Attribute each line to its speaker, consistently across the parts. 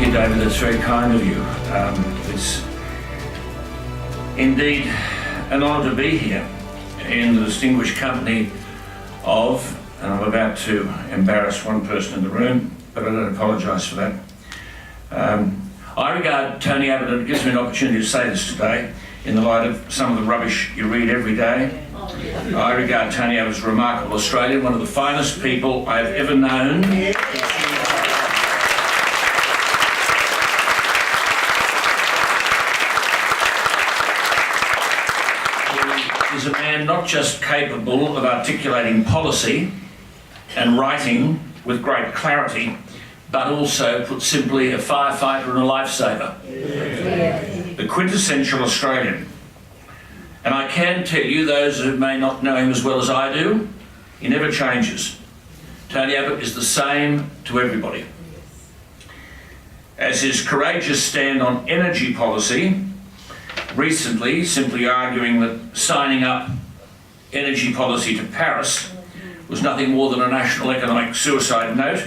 Speaker 1: you, David. That's very kind of you. It's indeed an honour to be here in the distinguished company of, and I'm about to embarrass one person in the room, but I don't apologise for that. I regard Tony Abbott, and it gives me an opportunity to say this today, in the light of some of the rubbish you read every day. I regard Tony Abbott as a remarkable Australian, one of the finest people I've ever known. He's a man not just capable of articulating policy and writing with great clarity, but also, put simply, a firefighter and a lifesaver. The quintessential Australian. And I can tell you, those who may not know him as well as I do, he never changes. Tony Abbott is the same to everybody. As his courageous stand on energy policy, recently simply arguing that signing up energy policy to Paris was nothing more than a national economic suicide note.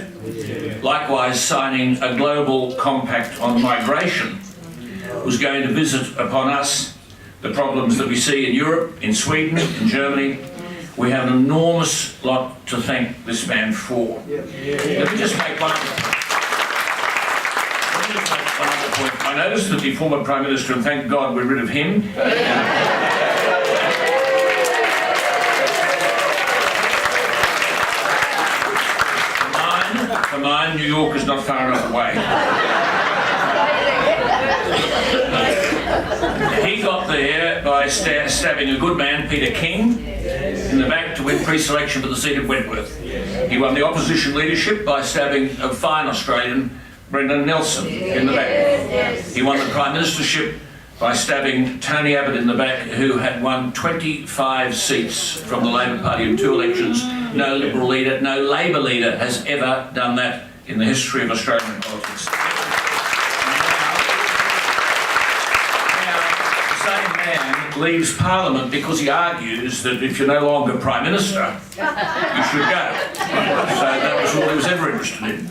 Speaker 1: Likewise, signing a global compact on migration was going to visit upon us the problems that we see in Europe, in Sweden, in Germany. We have an enormous lot to thank this man for. Let me just make one other point. I noticed that the former Prime Minister, and thank God we're rid of him, for mine, New York is not far enough away. He got there by stabbing a good man, Peter King, in the back to win pre-selection for the seat of Wentworth. He won the opposition leadership by stabbing a fine Australian, Brendan Nelson, in the back. He won the Prime Ministership by stabbing Tony Abbott in the back, who had won 25 seats from the Labor Party in 2 elections. No Liberal leader, no Labor leader has ever done that in the history of Australian politics. Leaves Parliament because he argues that if you're no longer Prime Minister, you should go. So that was all he was ever interested in,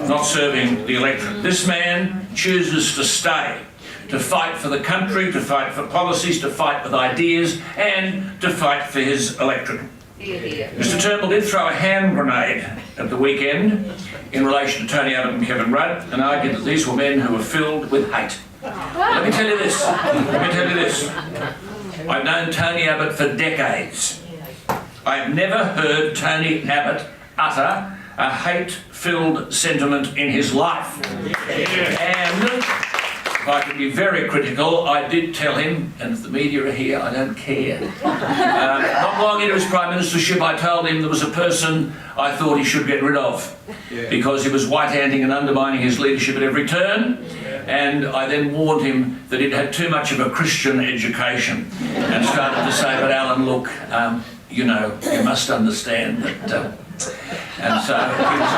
Speaker 1: not serving the electorate. This man chooses to stay, to fight for the country, to fight for policies, to fight with ideas, and to fight for his electorate. Mr Turnbull did throw a hand grenade at the weekend in relation to Tony Abbott and Kevin Rudd, and argued that these were men who were filled with hate. Let me tell you this. I've known Tony Abbott for decades. I've never heard Tony Abbott utter a hate-filled sentiment in his life. And if I could be very critical, I did tell him, and if the media are here, I don't care. Not long into his Prime Ministership, I told him there was a person I thought he should get rid of because he was white-handing and undermining his leadership at every turn. And I then warned him that he'd had too much of a Christian education and started to say, but Alan, look, you know, you must understand that... and so he was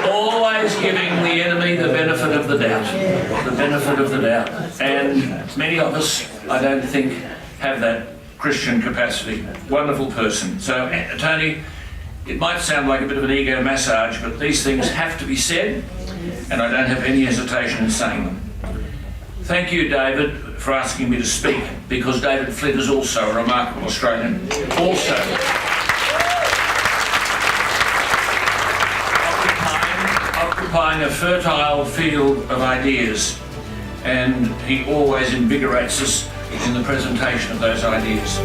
Speaker 1: always giving the enemy the benefit of the doubt. The benefit of the doubt. And many of us, I don't think, have that Christian capacity. Wonderful person. So, Tony, it might sound like a bit of an ego massage, but these things have to be said, and I don't have any hesitation in saying them. Thank you, David, for asking me to speak, because David Flint is also a remarkable Australian. Also, occupying a fertile field of ideas, and he always invigorates us in the presentation of those ideas.